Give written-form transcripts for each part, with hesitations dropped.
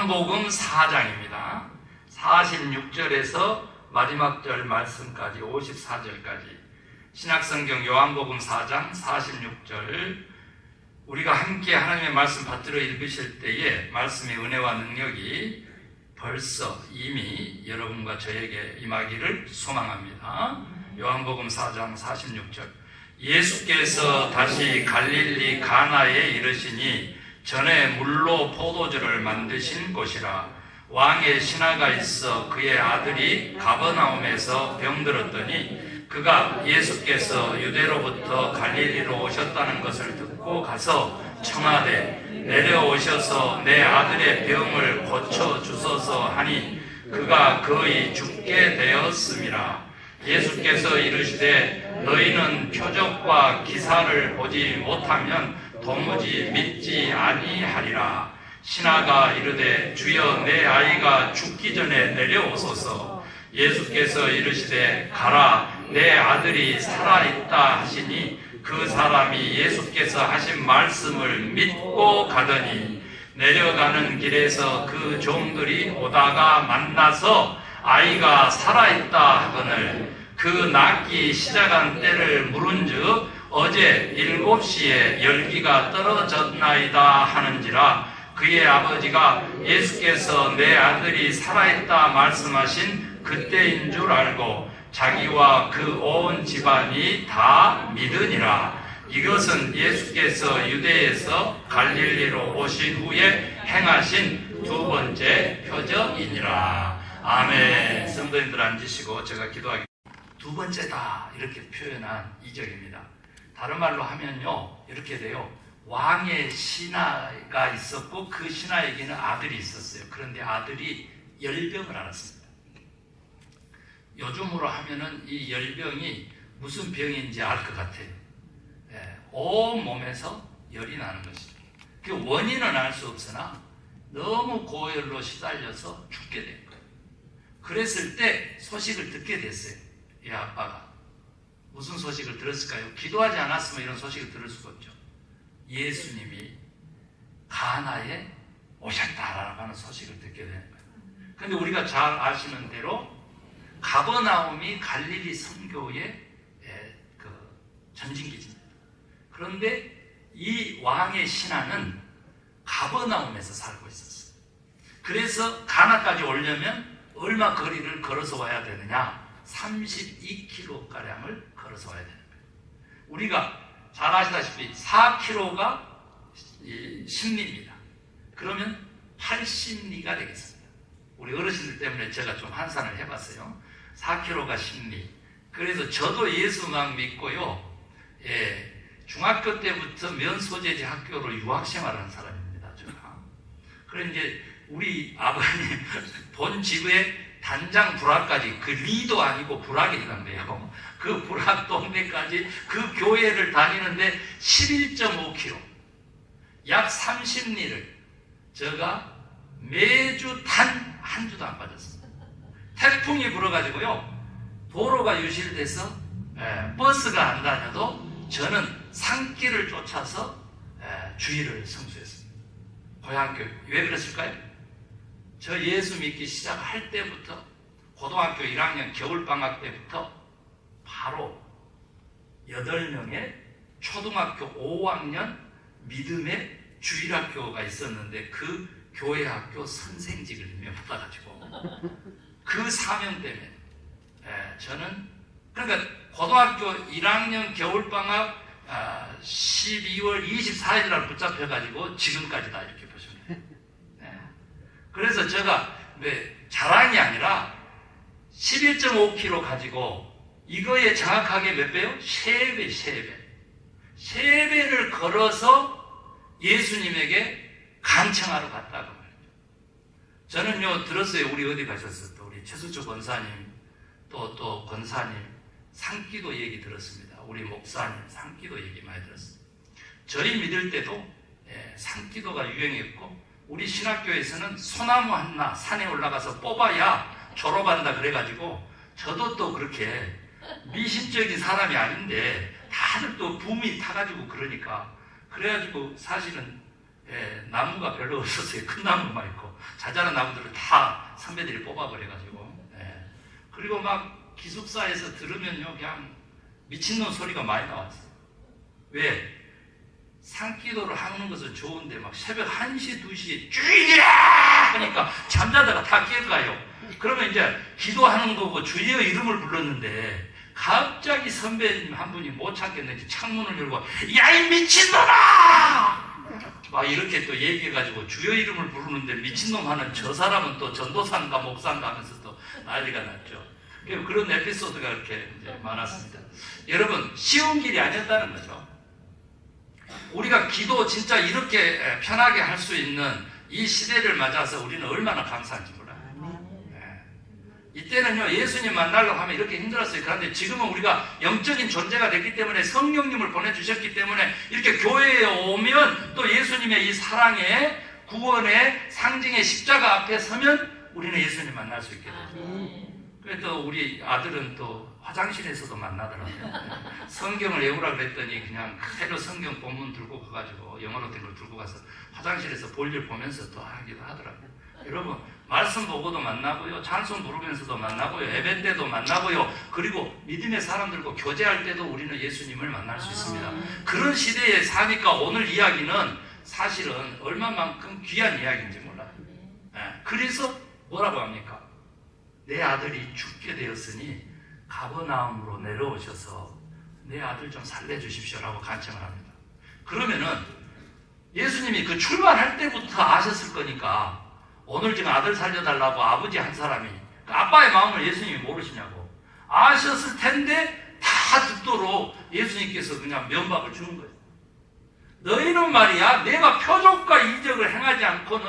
요한복음 4장입니다. 46절에서 마지막 절 말씀까지 54절까지 신약성경 요한복음 4장 46절, 우리가 함께 하나님의 말씀 받들어 읽으실 때에 말씀의 은혜와 능력이 벌써 이미 여러분과 저에게 임하기를 소망합니다. 요한복음 4장 46절, 예수께서 다시 갈릴리 가나에 이르시니 전에 물로 포도주를 만드신 곳이라. 왕의 신하가 있어 그의 아들이 가버나움에서 병들었더니 그가 예수께서 유대로부터 갈릴리로 오셨다는 것을 듣고 가서 청하되 내려오셔서 내 아들의 병을 고쳐주소서 하니 그가 거의 죽게 되었음이라. 예수께서 이르시되 너희는 표적과 기사를 보지 못하면 도무지 믿지 아니하리라. 신하가 이르되 주여 내 아이가 죽기 전에 내려오소서. 예수께서 이르시되 가라 내 아들이 살아있다 하시니 그 사람이 예수께서 하신 말씀을 믿고 가더니 내려가는 길에서 그 종들이 오다가 만나서 아이가 살아있다 하거늘 그 낫기 시작한 때를 물은즉 어제 7시에 열기가 떨어졌나이다 하는지라. 그의 아버지가 예수께서 내 아들이 살아있다 말씀하신 그때인 줄 알고 자기와 그 온 집안이 다 믿으니라. 이것은 예수께서 유대에서 갈릴리로 오신 후에 행하신 두 번째 표적이니라. 아멘. 성도님들 앉으시고 제가 기도하겠습니다. 두 번째다 이렇게 표현한 이절입니다. 다른 말로 하면요 이렇게 돼요. 왕의 신하가 있었고 그 신하에게는 아들이 있었어요. 그런데 아들이 열병을 앓았습니다. 요즘으로 하면은 이 열병이 무슨 병인지 알 것 같아요. 온 몸에서 열이 나는 것입니다. 그 원인은 알 수 없으나 너무 고열로 시달려서 죽게 된 거예요. 그랬을 때 소식을 듣게 됐어요. 이 아빠가 무슨 소식을 들었을까요? 기도하지 않았으면 이런 소식을 들을 수가 없죠. 예수님이 가나에 오셨다라고 하는 소식을 듣게 되는 거예요. 그런데 우리가 잘 아시는 대로 가버나움이 갈릴리 선교의 전진기지입니다. 그런데 이 왕의 신하는 가버나움에서 살고 있었어요. 그래서 가나까지 오려면 얼마 거리를 걸어서 와야 되느냐? 32km가량을 걸어서 와야 되는 거예요. 우리가 잘 아시다시피 4km가 심리입니다. 그러면 80리가 되겠습니다. 우리 어르신들 때문에 제가 좀 환산을 해봤어요. 4km가 심리. 그래서 저도 예수 막 믿고요. 중학교 때부터 면소재지 학교로 유학생활하는 사람입니다. 제가. 그래 이제 우리 아버님 본 집에 단장 불악까지, 그 리도 아니고 불악이란데요. 그 불악 동네까지 그 교회를 다니는데 11.5km, 약 30리를 제가 매주 단 한 주도 안 빠졌어요. 태풍이 불어가지고요. 도로가 유실돼서 버스가 안 다녀도 저는 산길을 쫓아서 주일을 성수했습니다. 고향교. 왜 그랬을까요? 저 예수 믿기 시작할 때부터 고등학교 1학년 겨울방학 때부터 바로 8명의 초등학교 5학년 믿음의 주일학교가 있었는데 그 교회 학교 선생직을 임명받아가지고 그 사명 때문에 저는 그러니까 고등학교 1학년 겨울방학 12월 24일 날 붙잡혀가지고 지금까지 다 이렇게 보시면 돼요. 그래서 제가 자랑이 아니라 11.5km 가지고 이거에 정확하게 몇 배요? 3배. 3배를 걸어서 예수님에게 간청하러 갔다고 말이죠. 저는요 들었어요. 우리 어디 가셨어요? 또 우리 최수초 권사님 또 권사님 산기도 얘기 들었습니다. 우리 목사님 산기도 얘기 많이 들었습니다. 저희 믿을 때도 산기도가 유행했고 우리 신학교에서는 소나무 하나 산에 올라가서 뽑아야 졸업한다 그래가지고 저도 또 그렇게 미신적인 사람이 아닌데 다들 또 붐이 타가지고 그러니까 그래가지고 사실은 나무가 별로 없었어요. 큰 나무만 있고 자잘한 나무들을 다 선배들이 뽑아버려가지고. 그리고 막 기숙사에서 들으면요 그냥 미친놈 소리가 많이 나왔어요. 왜? 산기도를 하는 것은 좋은데 막 새벽 1시, 2시에 주여 하니까 잠자다가 다 깰까요? 그러면 이제 기도하는 거고 주여 이름을 불렀는데 갑자기 선배님 한 분이 못 참겠는지 창문을 열고 야 이 미친놈아! 막 이렇게 또 얘기해가지고 주여 이름을 부르는데 미친놈 하는 저 사람은 또 전도사인가 목사인가 하면서 또 난리가 났죠. 그런 에피소드가 이렇게 이제 많았습니다. 여러분 쉬운 길이 아니었다는 거죠. 우리가 기도 진짜 이렇게 편하게 할 수 있는 이 시대를 맞아서 우리는 얼마나 감사한지 몰라요. 이때는요 예수님 만나려고 하면 이렇게 힘들었어요. 그런데 지금은 우리가 영적인 존재가 됐기 때문에 성령님을 보내주셨기 때문에 이렇게 교회에 오면 또 예수님의 이 사랑의 구원의 상징의 십자가 앞에 서면 우리는 예수님 만날 수 있게 되죠. 그래서 우리 아들은 또 화장실에서도 만나더라고요. 성경을 외우라 그랬더니 그냥 그대로 성경 본문 들고 가가지고 영어로 된 걸 들고 가서 화장실에서 볼일 보면서 또 하기도 하더라고요. 여러분 말씀 보고도 만나고요, 찬송 부르면서도 만나고요, 예배 때도 만나고요, 그리고 믿음의 사람들과 교제할 때도 우리는 예수님을 만날 수 있습니다. 그런 시대에 사니까 오늘 이야기는 사실은 얼마만큼 귀한 이야기인지 몰라요. 그래서 뭐라고 합니까? 내 아들이 죽게 되었으니 가버나움으로 내려오셔서 내 아들 좀 살려주십시오라고 간청을 합니다. 그러면은 예수님이 그 출발할 때부터 아셨을 거니까 오늘 지금 아들 살려달라고 아버지 한 사람이 그 아빠의 마음을 예수님이 모르시냐고 아셨을 텐데 다 듣도록 예수님께서 그냥 면박을 주는 거예요. 너희는 말이야 내가 표적과 이적을 행하지 않고는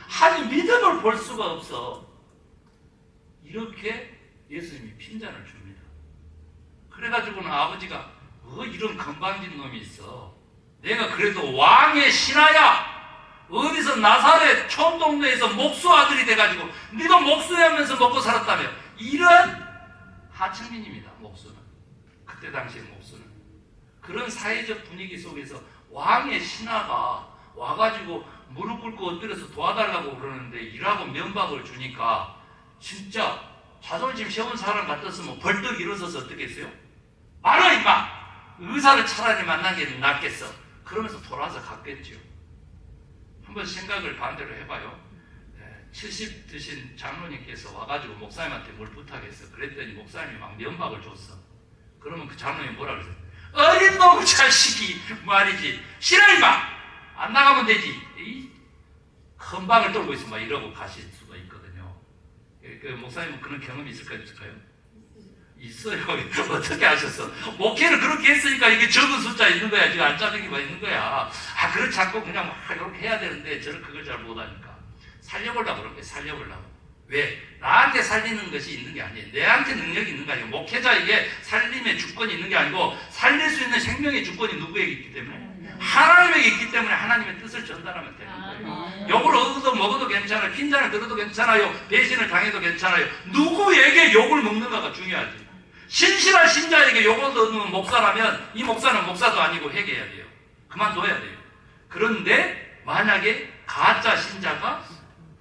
하니 믿음을 볼 수가 없어. 이렇게 예수님이 핀잔을 줍니다. 그래가지고는 아버지가 이런 건방진 놈이 있어. 내가 그래도 왕의 신하야. 어디서 나사렛 촌동네에서 목수 아들이 돼가지고 네가 목수하면서 먹고 살았다며. 이런 하층민입니다. 목수는. 그때 당시의 목수는. 그런 사회적 분위기 속에서 왕의 신하가 와가지고 무릎 꿇고 엎드려서 도와달라고 그러는데 일하고 면박을 주니까 진짜 자존심 세운 사람 같았으면 벌떡 일어서서 어떻게 했어요? 말아 임마! 의사를 차라리 만난 게 낫겠어. 그러면서 돌아서 갔겠죠. 한번 생각을 반대로 해봐요. 70 드신 장로님께서 와가지고 목사님한테 뭘 부탁했어. 그랬더니 목사님이 막 면박을 줬어. 그러면 그 장로님이 뭐라 그랬어요? 어린 놈 자식이 말이지. 싫어 임마! 안 나가면 되지. 헌방을 떨고 있으면 막 이러고 가실 수가 있거든요. 그 목사님은 그런 경험이 있을까요? 있어요. 어떻게 하셨어? 목회를 그렇게 했으니까 이게 적은 숫자 있는 거야. 지금 안짜증이만 있는 거야. 그렇지 않고 그냥 막 이렇게 해야 되는데 저는 그걸 잘 못하니까. 살려보려고 그런 거예요. 살려보려고. 왜? 나한테 살리는 것이 있는 게 아니에요. 내한테 능력이 있는 게 아니에요. 목회자에게 살림의 주권이 있는 게 아니고 살릴 수 있는 생명의 주권이 누구에게 있기 때문에? 하나님에게 있기 때문에 하나님의 뜻을 전달하면 되는 거예요. 욕을 얻어도 먹어도 괜찮아요. 핀잔을 들어도 괜찮아요. 배신을 당해도 괜찮아요. 누구에게 욕을 먹는가가 중요하지. 신실한 신자에게 욕을 얻는 목사라면 이 목사는 목사도 아니고 회개해야 돼요. 그만둬야 돼요. 그런데 만약에 가짜 신자가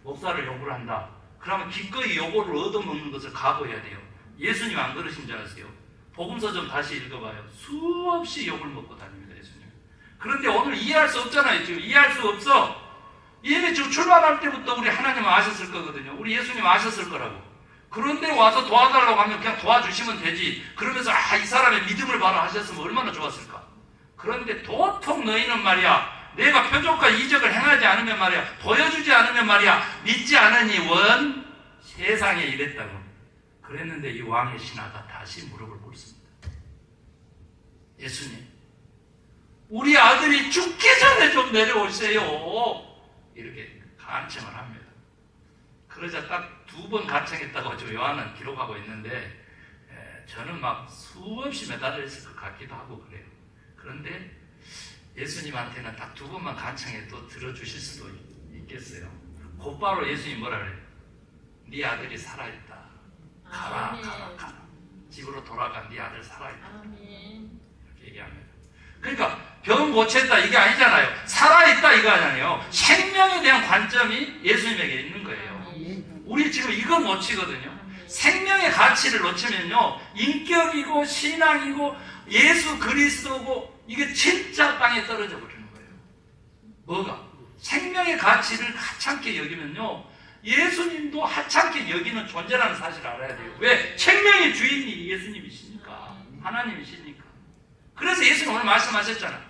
목사를 욕을 한다. 그러면 기꺼이 욕을 얻어먹는 것을 각오해야 돼요. 예수님 안 그러신 줄 아세요? 복음서 좀 다시 읽어봐요. 수없이 욕을 먹고 다닙니다. 예수님. 그런데 오늘 이해할 수 없잖아요. 지금 이해할 수 없어. 이미 지금 출발할 때부터 우리 하나님 아셨을 거거든요. 우리 예수님 아셨을 거라고. 그런데 와서 도와달라고 하면 그냥 도와주시면 되지. 그러면서 이 사람의 믿음을 바라 하셨으면 얼마나 좋았을까. 그런데 도통 너희는 말이야 내가 표적과 이적을 행하지 않으면 말이야 보여주지 않으면 말이야 믿지 않으니 원 세상에 이랬다고. 그랬는데 이 왕의 신하가 다시 무릎을 꿇습니다. 예수님 우리 아들이 죽기 전에 좀 내려오세요. 이렇게 간청을 합니다. 그러자 딱 2번 간청했다고 요한은 기록하고 있는데 저는 막 수없이 매달려 있을 것 같기도 하고 그래요. 그런데 예수님한테는 딱 2번만 간청해도 들어주실 수도 있겠어요. 곧바로 예수님이 뭐라 그래요? 네 아들이 살아있다. 가라. 집으로 돌아가. 네 아들 살아있다. 이렇게 얘기합니다. 그러니까 병 고쳤다 이게 아니잖아요. 살아있다 이거 아니잖아요. 생명에 대한 관점이 예수님에게 있는 거예요. 우리 지금 이거 놓치거든요. 생명의 가치를 놓치면요, 인격이고 신앙이고 예수 그리스도고 이게 진짜 땅에 떨어져 버리는 거예요. 뭐가? 생명의 가치를 하찮게 여기면요, 예수님도 하찮게 여기는 존재라는 사실을 알아야 돼요. 왜? 생명의 주인이 예수님이시니까, 하나님이시니까. 그래서 예수님 오늘 말씀하셨잖아.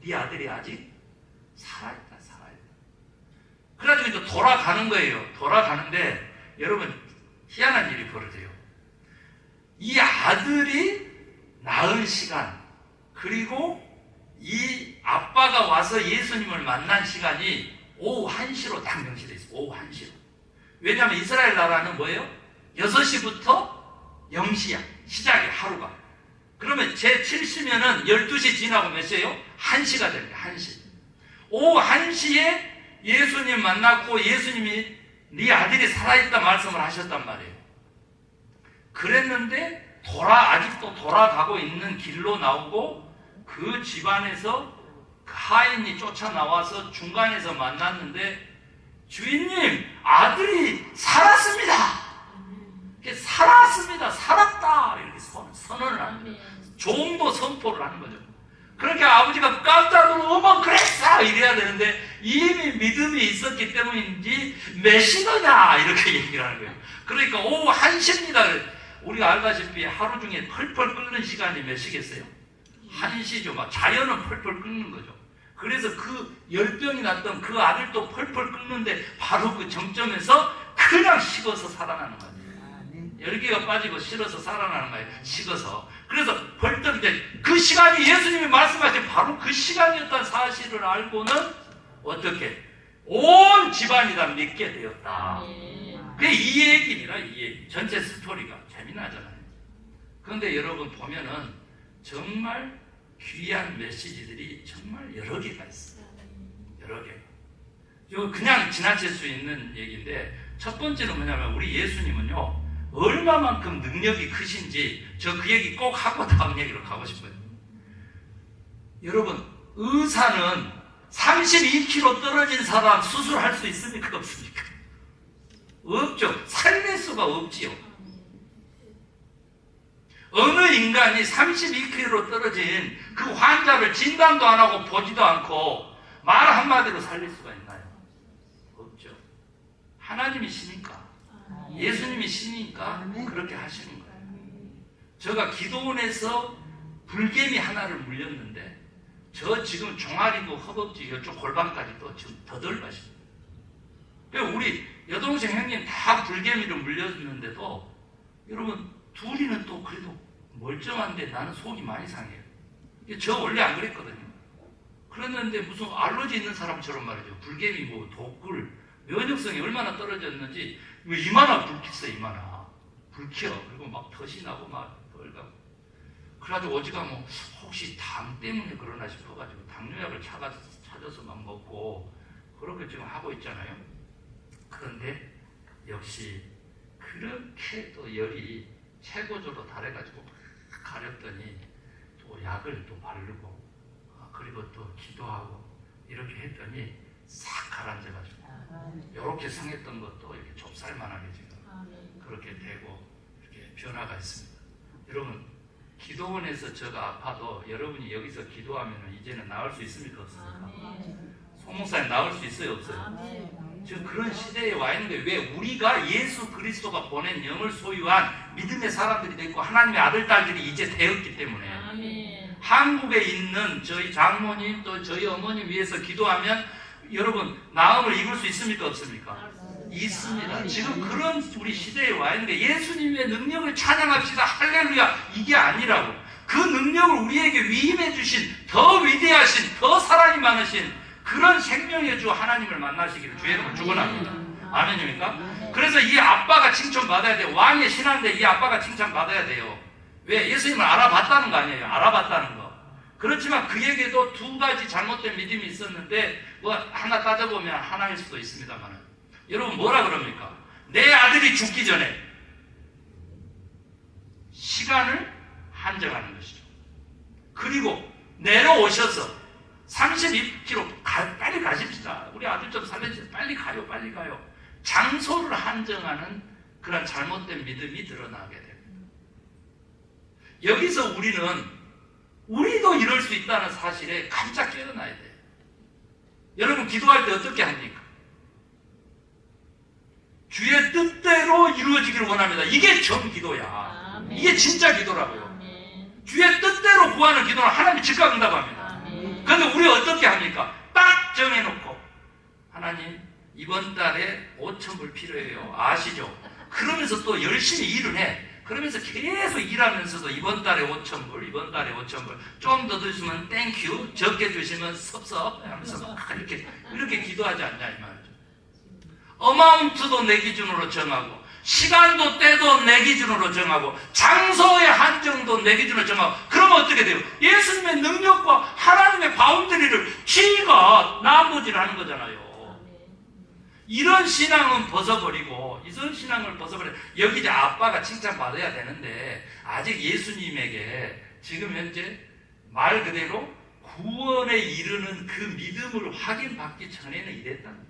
네 아들이 아직 살아있다. 그래가지고 이제 돌아가는 거예요. 돌아가는데 여러분, 희한한 일이 벌어져요. 이 아들이 낳은 시간, 그리고 이 아빠가 와서 예수님을 만난 시간이 오후 1시로 딱 명시되어 있어요. 오후 1시로. 왜냐하면 이스라엘 나라는 뭐예요? 6시부터 0시야. 시작이 하루가. 그러면 제 7시면은 12시 지나고 몇 시예요? 1시가 됩니다. 1시. 오후 1시에 예수님 만났고 예수님이 네 아들이 살아있다 말씀을 하셨단 말이에요. 그랬는데 아직도 돌아가고 있는 길로 나오고 그 집안에서 그 하인이 쫓아나와서 중간에서 만났는데 주인님, 아들이 살았습니다. 살았습니다. 살았다. 이렇게 선언을 하는 거예요. 종도 선포를 하는 거죠. 그러니까 아버지가 깜짝 놀라고 어머 그랬어 이래야 되는데 이미 믿음이 있었기 때문인지 메시너냐 이렇게 얘기를 하는 거예요. 그러니까 오후 1시입니다. 우리가 알다시피 하루 중에 펄펄 끓는 시간이 몇 시겠어요? 1시죠. 막 자연은 펄펄 끓는 거죠. 그래서 그 열병이 났던 그 아들도 펄펄 끓는데 바로 그 정점에서 그냥 식어서 살아나는 거예요. 열기가 빠지고 식어서 살아나는 거예요. 식어서. 그래서 벌떡 이제 그 시간이 예수님이 말씀하신 바로 그 시간이었다는 사실을 알고는 어떻게? 온 집안이 다 믿게 되었다. 그게 이 얘기입니다. 이 얘기. 전체 스토리가 재미나잖아요. 그런데 여러분 보면은 정말 귀한 메시지들이 정말 여러 개가 있어요. 여러 개. 이거 그냥 지나칠 수 있는 얘기인데 첫 번째는 뭐냐면 우리 예수님은요, 얼마만큼 능력이 크신지 저 그 얘기 꼭 하고 다음 얘기로 가고 싶어요. 여러분, 의사는 32km 떨어진 사람 수술할 수 있습니까? 없습니까? 없죠. 살릴 수가 없지요. 어느 인간이 32km 떨어진 그 환자를 진단도 안 하고 보지도 않고 말 한마디로 살릴 수가 있나요? 없죠. 하나님이시니까, 예수님이시니까 그렇게 하시는 거예요. 제가 기도원에서 불개미 하나를 물렸는데 저 지금 종아리고 허벅지 이쪽 골반까지 또 지금 더덜가십니다. 우리 여동생 형님 다 불개미를 물렸는데도 여러분 둘이는 또 그래도 멀쩡한데 나는 속이 많이 상해요. 저 원래 안 그랬거든요. 그랬는데 무슨 알러지 있는 사람처럼 말이죠. 불개미 뭐 독굴 면역성이 얼마나 떨어졌는지 이만한 불키어 이만한 불키어. 그리고 막 덫이 나고 막 덜가고. 그래가지고 어지가 뭐 혹시 당 때문에 그러나 싶어가지고 당뇨약을 찾아서 막 먹고 그렇게 지금 하고 있잖아요. 그런데 역시 그렇게 또 열이 최고조로 달해가지고 가렸더니 또 약을 또 바르고 그리고 또 기도하고 이렇게 했더니 싹 가라앉아가지고 이렇게 상했던 것도 이렇게 좁쌀만하게 지금 그렇게 되고 이렇게 변화가 있습니다. 여러분, 기도원에서 제가 아파도 여러분이 여기서 기도하면 이제는 나을 수 있습니까? 없습니까? 송 목사님 나을 수 있어요? 없어요? 지금 그런 시대에 와 있는 게 왜 우리가 예수 그리스도가 보낸 영을 소유한 믿음의 사람들이 됐고 하나님의 아들, 딸들이 이제 되었기 때문에 한국에 있는 저희 장모님 또 저희 어머님 위해서 기도하면 여러분 나음을 입을 수 있습니까? 없습니까? 있습니다. 지금 그런 우리 시대에 와 있는데 예수님의 능력을 찬양합시다. 할렐루야. 이게 아니라고. 그 능력을 우리에게 위임해 주신 더 위대하신 더 사랑이 많으신 그런 생명의 주 하나님을 만나시기를 주의 이름으로 축원합니다. 아멘입니까? 그래서 이 아빠가 칭찬받아야 돼요. 왕의 신하인데 이 아빠가 칭찬받아야 돼요. 왜? 예수님을 알아봤다는 거 아니에요. 알아봤다는 거. 그렇지만 그에게도 두 가지 잘못된 믿음이 있었는데 뭐 하나 따져보면 하나일 수도 있습니다만 여러분 뭐라 그럽니까? 내 아들이 죽기 전에 시간을 한정하는 것이죠. 그리고 내려오셔서 32km 빨리 가십시다. 우리 아들 좀 살려주세요. 빨리 가요. 빨리 가요. 장소를 한정하는 그런 잘못된 믿음이 드러나게 됩니다. 여기서 우리도 이럴 수 있다는 사실에 깜짝 깨어나야 돼요. 여러분 기도할 때 어떻게 합니까? 주의 뜻대로 이루어지기를 원합니다. 이게 전 기도야. 이게 진짜 기도라고요. 주의 뜻대로 구하는 기도는 하나님이 즉각 응답합니다. 그런데 우리 어떻게 합니까? 딱 정해놓고 하나님 이번 달에 5,000불 필요해요. 아시죠? 그러면서 또 열심히 일을 해. 그러면서 계속 일하면서도 이번 달에 5,000불, 이번 달에 5,000불, 좀 더 주시면 땡큐, 적게 주시면 섭섭 하면서 막 이렇게 기도하지 않냐 이 말이죠. 어마운트도 내 기준으로 정하고 시간도 때도 내 기준으로 정하고 장소의 한정도 내 기준으로 정하고 그러면 어떻게 돼요? 예수님의 능력과 하나님의 바운더리를 지가 나무질하는 거잖아요. 이런 신앙은 벗어버리고 이런 신앙을 벗어버려 여기 이제 아빠가 칭찬받아야 되는데 아직 예수님에게 지금 현재 말 그대로 구원에 이르는 그 믿음을 확인받기 전에는 이랬다는 거예요.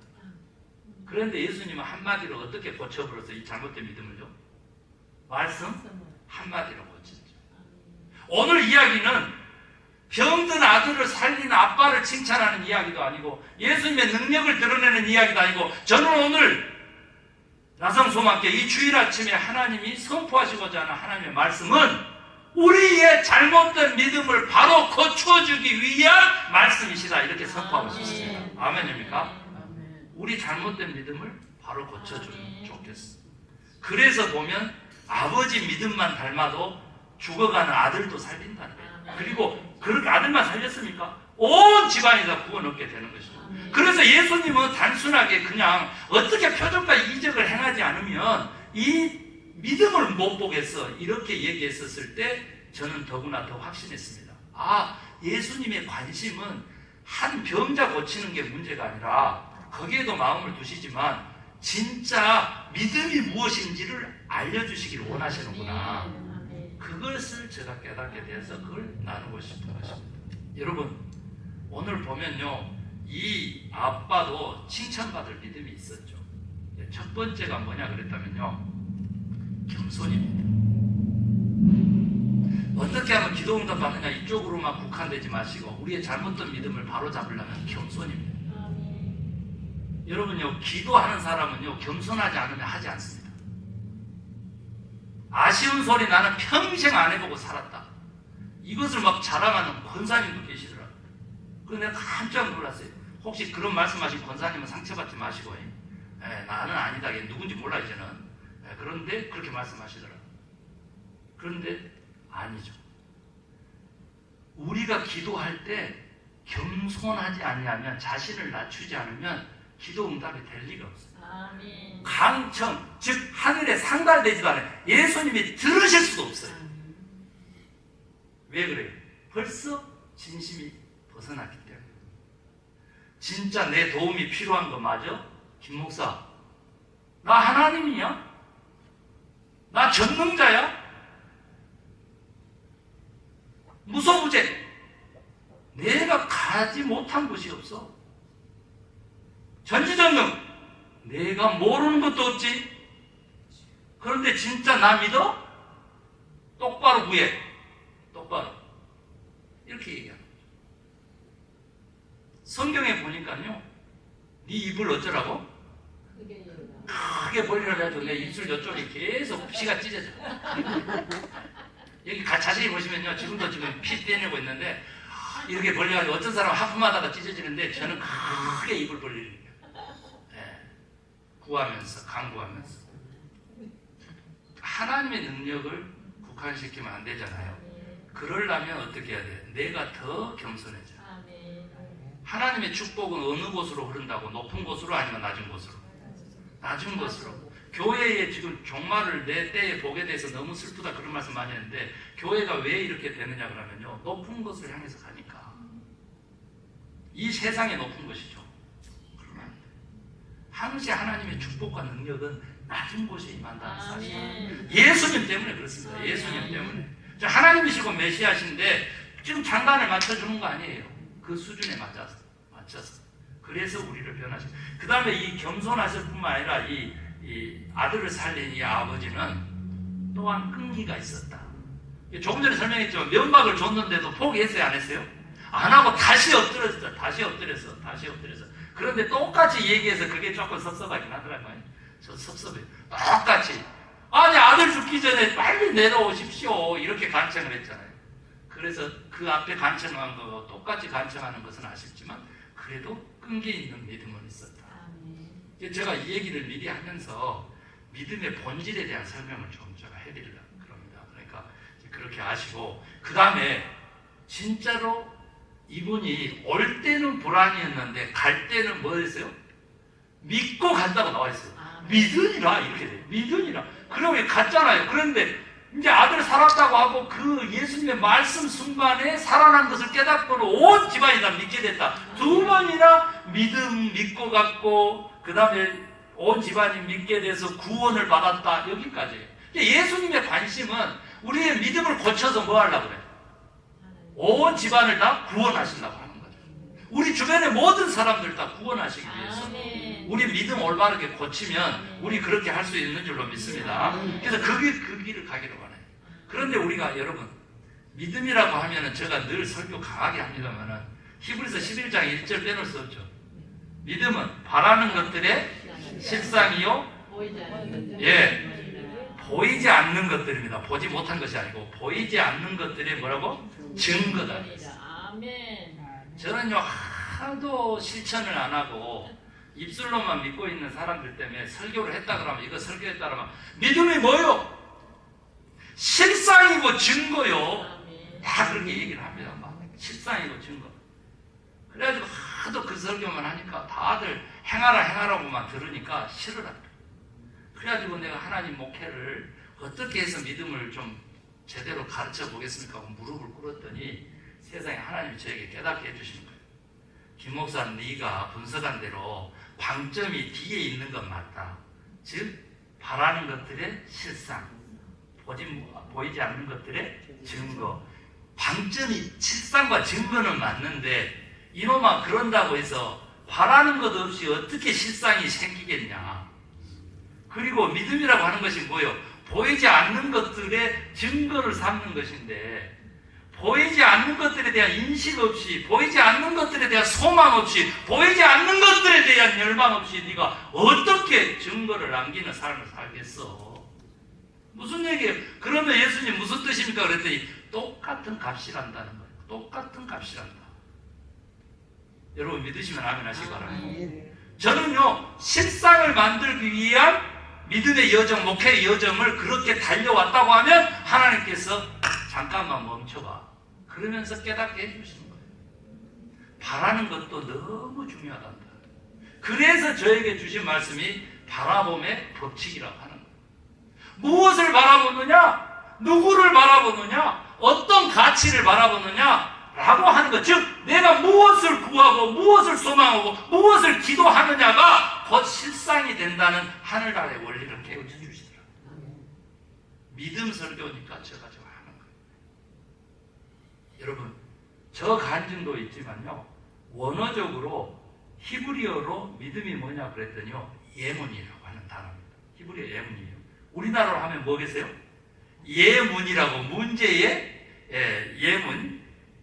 그런데 예수님은 한마디로 어떻게 고쳐버렸어요? 이 잘못된 믿음을요? 말씀 한마디로 고쳤죠. 오늘 이야기는 병든 아들을 살린 아빠를 칭찬하는 이야기도 아니고 예수님의 능력을 드러내는 이야기도 아니고 저는 오늘 나성소망께 이 주일 아침에 하나님이 선포하시고자 하는 하나님의 말씀은 우리의 잘못된 믿음을 바로 고쳐주기 위한 말씀이시다 이렇게 선포하고 싶습니다. 아멘입니까? 우리 잘못된 믿음을 바로 고쳐주면 좋겠어. 그래서 보면 아버지 믿음만 닮아도 죽어가는 아들도 살린다는 거예요. 그리고 그렇게 아들만 살렸습니까? 온 집안이 다 구원 얻게 되는 것이죠. 그래서 예수님은 단순하게 그냥 어떻게 표적과 이적을 행하지 않으면 이 믿음을 못 보겠어 이렇게 얘기했었을 때 저는 더구나 더 확신했습니다. 아, 예수님의 관심은 한 병자 고치는 게 문제가 아니라 거기에도 마음을 두시지만 진짜 믿음이 무엇인지를 알려주시기를 원하시는구나. 그것을 제가 깨닫게 돼서 그걸 나누고 싶은 것입니다. 여러분 오늘 보면요 이 아빠도 칭찬받을 믿음이 있었죠. 첫 번째가 뭐냐 그랬다면요 겸손입니다. 어떻게 하면 기도 응답 받느냐 이쪽으로만 국한되지 마시고 우리의 잘못된 믿음을 바로잡으려면 겸손입니다. 여러분요 기도하는 사람은요 겸손하지 않으면 하지 않습니다. 아쉬운 소리 나는 평생 안 해보고 살았다. 이것을 막 자랑하는 권사님도 계시더라고요. 그래서 내가 깜짝 놀랐어요. 혹시 그런 말씀하신 권사님은 상처받지 마시고 나는 아니다. 얘 누군지 몰라 이제는. 그런데 그렇게 말씀하시더라고요. 그런데 아니죠. 우리가 기도할 때 겸손하지 아니하면 자신을 낮추지 않으면 기도 응답이 될 리가 없어요. 아멘. 강청, 즉 하늘에 상달되지도 않아요. 예수님이 들으실 수도 없어요. 왜 그래요? 벌써 진심이 벗어났기 때문에. 진짜 내 도움이 필요한 거 맞아? 김 목사, 나 하나님이냐? 나 전능자야? 무소부재 내가 가지 못한 곳이 없어. 전지전능 내가 모르는 것도 없지. 그런데 진짜 나 믿어? 똑바로 구해. 똑바로. 이렇게 얘기합니다. 성경에 보니까요. 네 입을 어쩌라고? 크게 벌리라 해가지고 내 입술 이쪽이 계속 피가 찢어져. 여기 자세히 보시면요. 지금도 지금 피 떼내고 있는데 이렇게 벌려가지고 어떤 사람은 하품하다가 찢어지는데 저는 크게 입을 벌리는 거예요. 구하면서 간구하면서 하나님의 능력을 국한시키면 안 되잖아요. 그러려면 어떻게 해야 돼? 내가 더 겸손해져. 하나님의 축복은 어느 곳으로 흐른다고? 높은 곳으로 아니면 낮은 곳으로? 낮은 곳으로. 교회에 지금 종말을 내 때에 보게 돼서 너무 슬프다 그런 말씀 많이 했는데 교회가 왜 이렇게 되느냐 그러면요 높은 곳을 향해서 가니까 이 세상의 높은 것이죠. 항시 하나님의 축복과 능력은 낮은 곳에 임한다는 사실. 예수님 때문에 그렇습니다. 예수님 때문에. 하나님이시고 메시아신데 지금 장단을 맞춰주는 거 아니에요. 그 수준에 맞춰서. 그래서 우리를 변화시켜. 그 다음에 이 겸손하실 뿐만 아니라 이 아들을 살린 이 아버지는 또한 끈기가 있었다. 조금 전에 설명했지만 면박을 줬는데도 포기했어요, 안 했어요? 안 하고 다시 엎드렸어. 그런데 똑같이 얘기해서 그게 조금 섭섭하긴 하더라고요. 저 섭섭해요. 똑같이. 아니, 아들 죽기 전에 빨리 내려오십시오. 이렇게 간청을 했잖아요. 그래서 그 앞에 간청한 거 똑같이 간청하는 것은 아쉽지만 그래도 끈기 있는 믿음은 있었다. 제가 이 얘기를 미리 하면서 믿음의 본질에 대한 설명을 좀 제가 해드리려고 그럽니다. 그러니까 그렇게 아시고, 그 다음에 진짜로 이분이 올 때는 불안이었는데 갈 때는 뭐였어요? 믿고 간다고 나와 있어요. 믿으니라 이렇게 돼요. 믿으니라. 그러면 갔잖아요. 그런데 이제 아들 살았다고 하고 그 예수님의 말씀 순간에 살아난 것을 깨닫고는 온 집안이 다 믿게 됐다. 두 번이나 믿고 갔고, 그 다음에 온 집안이 믿게 돼서 구원을 받았다. 여기까지예요. 예수님의 관심은 우리의 믿음을 고쳐서 뭐 하려고 그래요? 온 집안을 다 구원하시려고 하는 거죠. 우리 주변의 모든 사람들 다 구원하시기 위해서 우리 믿음 올바르게 고치면 우리 그렇게 할 수 있는 줄로 믿습니다. 그래서 그 길을 가기로 원해요. 그런데 우리가 여러분, 믿음이라고 하면은 제가 늘 설교 강하게 합니다만은 히브리서 11장 1절 빼놓을 수 없죠. 믿음은 바라는 것들의 실상이요, 보이지 않는 것들입니다. 보지 못한 것이 아니고 보이지 않는 것들의 뭐라고? 증거다. 저는요, 하도 실천을 안 하고 입술로만 믿고 있는 사람들 때문에 설교를 했다 그러면, 이거 설교했다 그러면 믿음이 뭐요? 실상이고 증거요. 다 그렇게 얘기를 합니다. 막 실상이고 증거. 그래가지고 하도 그 설교만 하니까 다들 행하라고만 들으니까 싫어라. 그래가지고 내가 하나님 목회를 어떻게 해서 믿음을 좀 제대로 가르쳐 보겠습니까? 하고 무릎을 꿇었더니 세상에 하나님이 저에게 깨닫게 해주시는 거예요. 김 목사, 네가 분석한 대로 방점이 뒤에 있는 건 맞다. 즉 바라는 것들의 실상, 보이지 않는 것들의 증거. 방점이 실상과 증거는 맞는데 이놈아, 그런다고 해서 바라는 것 없이 어떻게 실상이 생기겠냐. 그리고 믿음이라고 하는 것이 뭐예요? 보이지 않는 것들의 증거를 삼는 것인데, 보이지 않는 것들에 대한 인식 없이, 보이지 않는 것들에 대한 소망 없이, 보이지 않는 것들에 대한 열망 없이 네가 어떻게 증거를 남기는 삶을 살겠어? 무슨 얘기예요? 그러면 예수님 무슨 뜻입니까? 그랬더니 똑같은 값이란다는 거예요. 똑같은 값이란다. 여러분 믿으시면 아멘 하시기 바랍니다. 저는요, 실상을 만들기 위한 믿음의 여정, 목회의 여정을 그렇게 달려왔다고 하면 하나님께서 잠깐만 멈춰봐. 그러면서 깨닫게 해주시는 거예요. 바라는 것도 너무 중요하단다. 그래서 저에게 주신 말씀이 바라봄의 법칙이라고 하는 거예요. 무엇을 바라보느냐? 누구를 바라보느냐? 어떤 가치를 바라보느냐? 라고 하는 것. 즉 내가 무엇을 구하고 무엇을 소망하고 무엇을 기도하느냐가 곧 실상이 된다는 하늘나라의 원리를 깨우쳐 주시더라고요. 믿음 설교니까 제가 좀 하는 거예요. 여러분, 저 간증도 있지만요, 원어적으로 히브리어로 믿음이 뭐냐 그랬더니요, 예문이라고 하는 단어입니다. 히브리어 예문이에요. 우리나라로 하면 뭐겠어요? 예문이라고, 문제의 예문,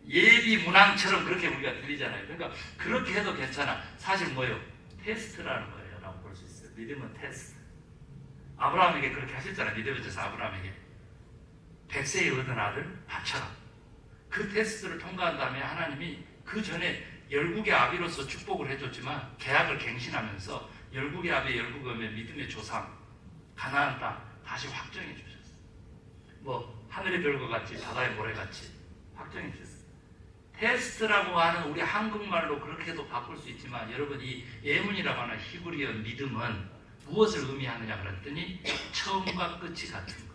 예비 문항처럼 그렇게 우리가 들리잖아요. 그러니까 그렇게 해도 괜찮아. 사실 뭐예요? 테스트라는 거예요 라고 볼 수 있어요. 믿음은 테스트. 아브라함에게 그렇게 하셨잖아요. 믿음에 있어서 아브라함에게 100세에 얻은 아들 바쳐라. 그 테스트를 통과한 다음에 하나님이 그 전에 열국의 아비로서 축복을 해줬지만 계약을 갱신하면서 열국의 아비, 열국의 믿음의 조상 가나안 땅 다시 확정해 주셨어요. 뭐 하늘의 별과 같이 바다의 모래같이 확정해 주셨어요. 테스트라고 하는 우리 한국말로 그렇게도 바꿀 수 있지만, 여러분 이 예문이라고 하는 히브리어 믿음은 무엇을 의미하느냐 그랬더니 처음과 끝이 같은 거.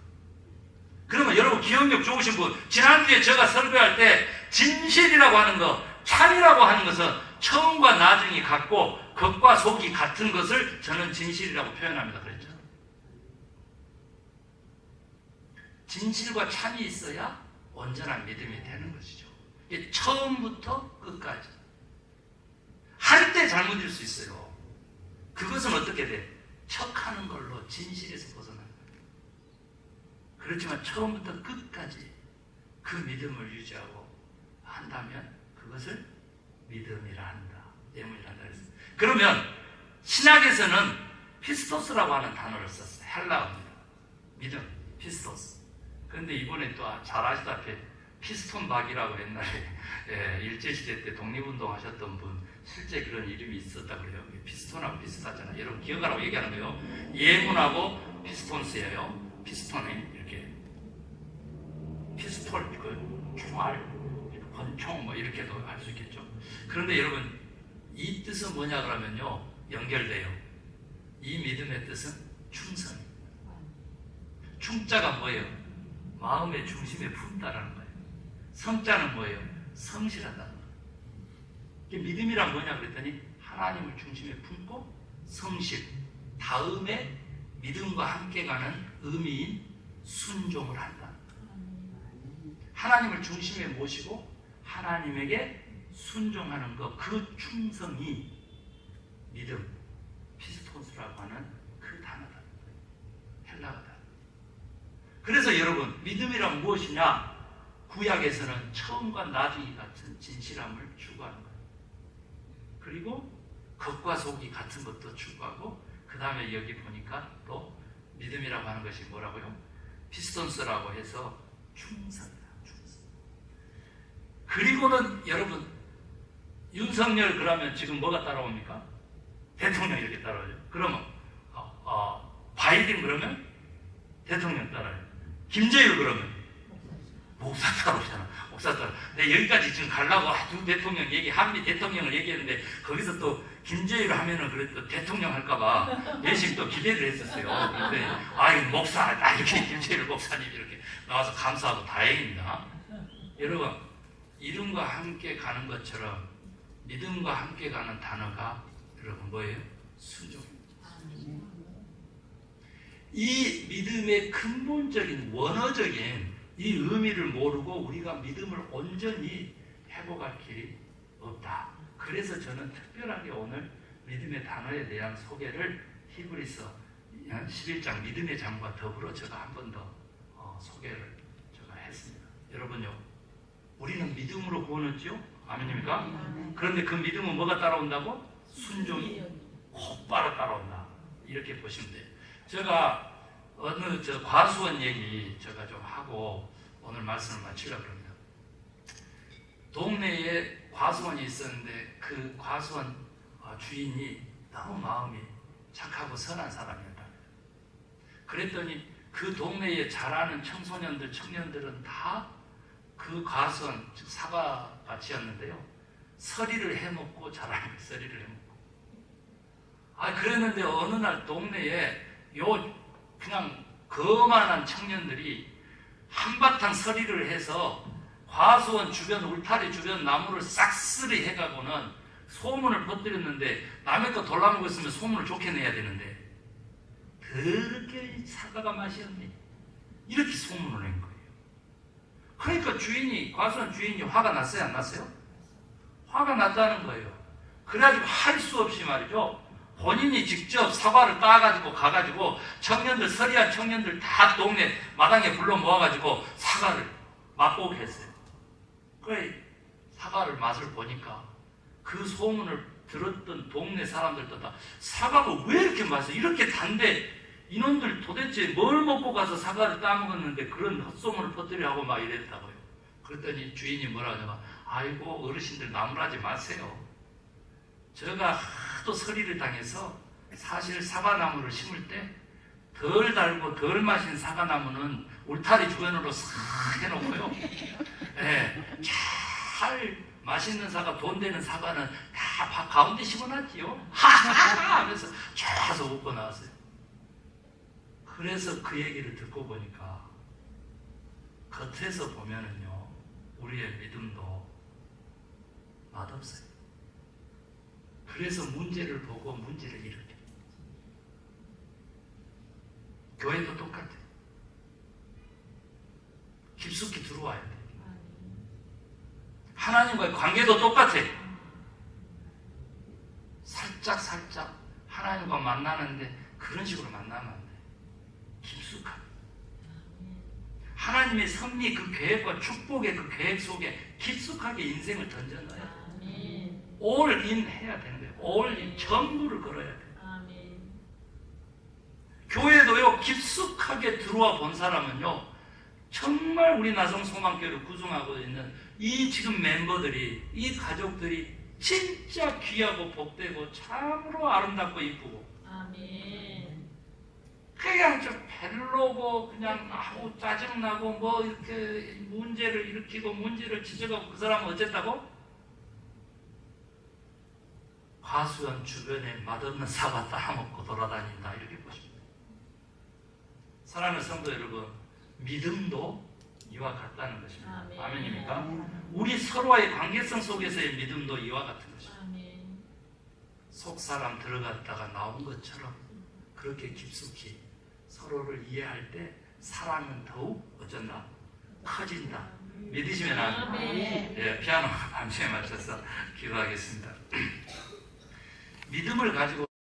그러면 여러분 기억력 좋으신 분, 지난주에 제가 설교할 때 진실이라고 하는 거, 참이라고 하는 것은 처음과 나중이 같고 겉과 속이 같은 것을 저는 진실이라고 표현합니다 그랬죠. 진실과 참이 있어야 온전한 믿음이 되는 것이죠. 이게 처음부터 끝까지. 할 때 잘못일 수 있어요. 그것은 어떻게 돼? 척하는 걸로 진실에서 벗어난다. 그렇지만 처음부터 끝까지 그 믿음을 유지하고 한다면 그것을 믿음이라 한다. 예문이라 한다. 그러면 신약에서는 피스토스라고 하는 단어를 썼어요. 헬라어입니다. 믿음, 피스토스. 그런데 이번에 또 잘 아시다시피 피스톤 박이라고 옛날에 일제시대 때 독립운동 하셨던 분 실제 그런 이름이 있었다고 그래요. 피스톤하고 비슷하잖아요. 여러분 기억하라고 얘기하는 거예요. 예문하고 피스톤스예요. 피스톤이 이렇게 피스톨, 그 총알, 권총 뭐 이렇게도 알 수 있겠죠. 그런데 여러분 이 뜻은 뭐냐 그러면요, 연결돼요. 이 믿음의 뜻은 충성입니다. 충자가 뭐예요? 마음의 중심에 품다라는 거예요. 성자는 뭐예요? 성실하다는 거예요. 믿음이란 뭐냐 그랬더니 하나님을 중심에 품고 성실, 다음에 믿음과 함께 가는 의미인 순종을 한다. 하나님을 중심에 모시고 하나님에게 순종하는 것, 그 충성이 믿음, 피스토스라고 하는 그 단어다. 헬라어다. 그래서 여러분, 믿음이란 무엇이냐? 구약에서는 처음과 나중이 같은 진실함을 추구하는 거예요. 그리고 겉과 속이 같은 것도 추구하고, 그 다음에 여기 보니까 또 믿음이라고 하는 것이 뭐라고요? 피스톤스라고 해서 충성이다. 충성. 그리고는 여러분, 윤석열 그러면 지금 뭐가 따라옵니까? 대통령 이렇게 따라오죠. 그러면 바이든 그러면 대통령 따라요. 김재율 그러면 목사 따라오잖아. 목사 따라. 내가 여기까지 지금 가려고 두 대통령 한미 대통령을 얘기했는데 거기서 또 김재율 하면은 그래도 대통령 할까봐 예식 또 기대를 했었어요. 그런데 이 목사 이렇게 김재율 목사님 이렇게 나와서 감사하고 다행입니다. 여러분, 이름과 함께 가는 것처럼 믿음과 함께 가는 단어가 여러분 뭐예요? 순종입니다. 이 믿음의 근본적인 원어적인 이 의미를 모르고 우리가 믿음을 온전히 회복할 길이 없다. 그래서 저는 특별하게 오늘 믿음의 단어에 대한 소개를 히브리서 11장 믿음의 장과 더불어 제가 한 번 더 소개를 제가 했습니다. 여러분요, 우리는 믿음으로 구원했죠? 아멘입니까? 그런데 그 믿음은 뭐가 따라온다고? 순종이 곧바로 따라온다. 이렇게 보시면 돼요. 제가 어느 과수원 얘기 제가 좀 하고 오늘 말씀을 마치려고 합니다. 동네에 과수원이 있었는데 그 과수원 주인이 너무 마음이 착하고 선한 사람이었다. 그랬더니 그 동네에 자라는 청소년들, 청년들은 다 그 과수원, 즉 사과밭이었는데요, 서리를 해먹고 자라는 거예요. 서리를 해먹고. 그랬는데 어느 날 동네에 그냥 거만한 청년들이 한바탕 서리를 해서 과수원 주변, 울타리 주변 나무를 싹쓸이 해가고는 소문을 퍼뜨렸는데, 남의 거 돌아먹고 있으면 소문을 좋게 내야 되는데 그렇게 사과가 맛이 없네, 이렇게 소문을 낸 거예요. 그러니까 과수원 주인이 화가 났어요? 안 났어요? 화가 났다는 거예요. 그래가지고 할 수 없이 말이죠, 본인이 직접 사과를 따가지고 가가지고 청년들, 서리한 청년들 다 동네 마당에 불러 모아가지고 사과를 맛보게 했어요. 그 사과를 맛을 보니까 그 소문을 들었던 동네 사람들도 다 사과가 왜 이렇게 맛있어? 이렇게 단데 이놈들 도대체 뭘 먹고 가서 사과를 따먹었는데 그런 헛소문을 퍼뜨려 하고 막 이랬다고요. 그랬더니 주인이 뭐라 하냐면, 아이고 어르신들 나무라지 마세요. 제가 하도 서리를 당해서 사실 사과나무를 심을 때 덜 달고 덜 마신 사과나무는 울타리 주변으로 싹 해놓고요, 잘 맛있는 사과, 돈 되는 사과는 다 가운데 심어놨지요. 하하하 하면서 쫙서 웃고 나왔어요. 그래서 그 얘기를 듣고 보니까 겉에서 보면은요, 우리의 믿음도 맛없어요. 그래서 문제를 보고 문제를 일으켜. 교회도 똑같아요. 깊숙이 들어와야 돼요. 하나님과의 관계도 똑같아요. 살짝 하나님과 만나는데 그런 식으로 만나면 안 돼요. 깊숙하게. 하나님의 섭리 그 계획과 축복의 그 계획 속에 깊숙하게 인생을 던져넣어야 돼요. 올인 해야 되는 거예요. 올인, 전부를 걸어야 돼요. 교회도요, 깊숙하게 들어와 본 사람은요, 정말 우리 나성소망교회를 구성하고 있는 이 지금 멤버들이, 이 가족들이 진짜 귀하고 복되고 참으로 아름답고 이쁘고, 그냥 좀 별로고 그냥 아우 짜증나고 뭐 이렇게 문제를 일으키고 문제를 지적하고 그 사람은 어쨌다고? 과수원 주변에 맛없는 사과 따먹고 돌아다닌다 이렇게 보십니다. 사랑하는 성도 여러분, 믿음도 이와 같다는 것입니다. 아멘입니까? 우리 서로와의 관계성 속에서의 믿음도 이와 같은 것입니다. 속사람 들어갔다가 나온 것처럼 그렇게 깊숙이 서로를 이해할 때 사랑은 더욱 어쩐다? 커진다. 믿으시면 아멘. 예, 피아노 반주에 맞춰서 기도하겠습니다. 믿음을 가지고